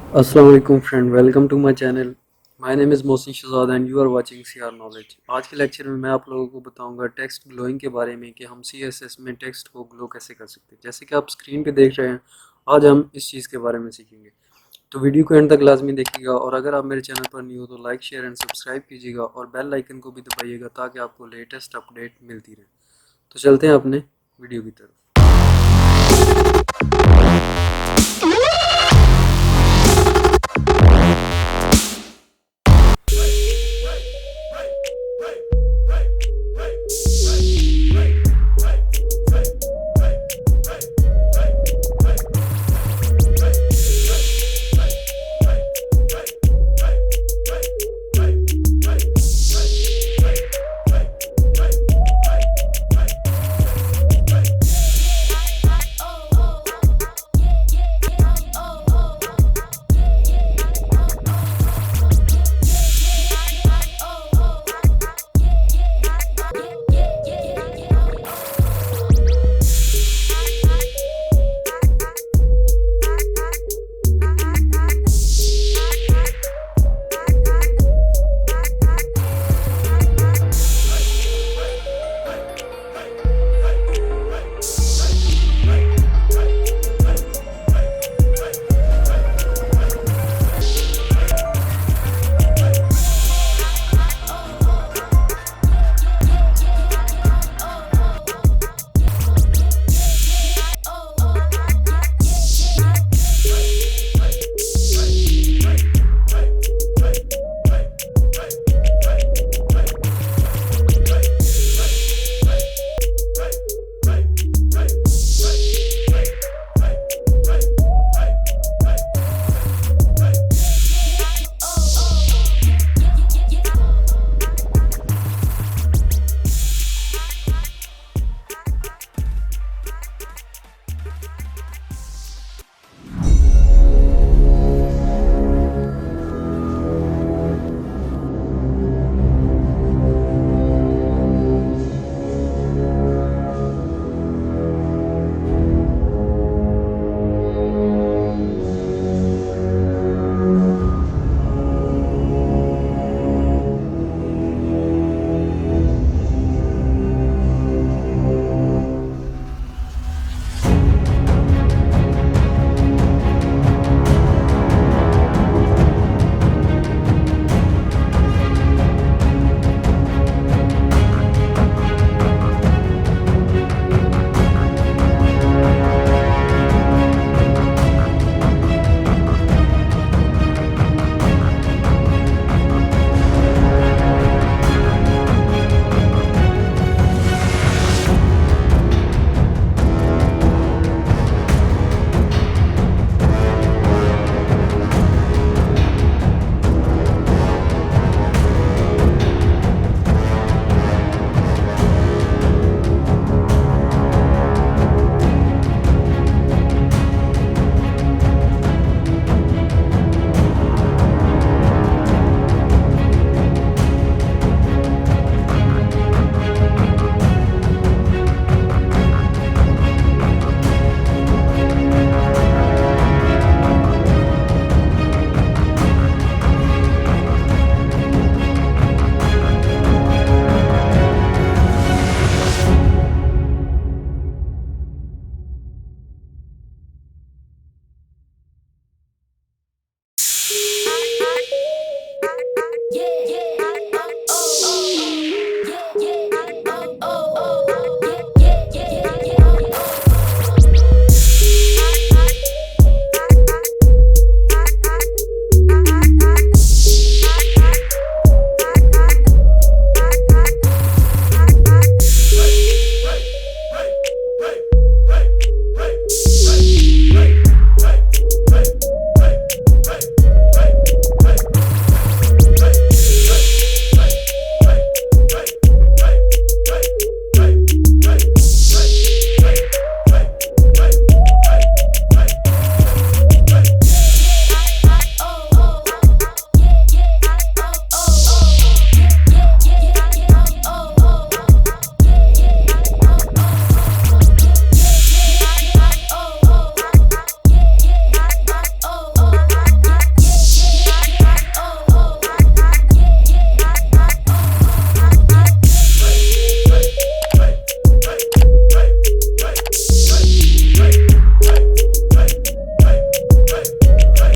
Assalamu alaikum friend, welcome to my channel. My name is Mohsin Shahzad and you are watching CR Knowledge. आज के lecture में मैं आप लोगों को बताऊंगा टेक्स्ट ग्लोइंग के बारे में कि हम CSS में टेक्स्ट को ग्लो कैसे कर सकते हैं। जैसे कि आप स्क्रीन पे देख रहे हैं, आज हम इस चीज़ के बारे में सीखेंगे। तो वीडियो को एंड तक लाजमी देखिएगा और अगर आप मेरे चैनल पर न्यू हो तो लाइक शेयर एंड सब्सक्राइब कीजिएगा और बेल आइकन को भी दबाइएगा ताकि आपको लेटेस्ट अपडेट मिलती रहे। तो चलते हैं अपने वीडियो की तरफ।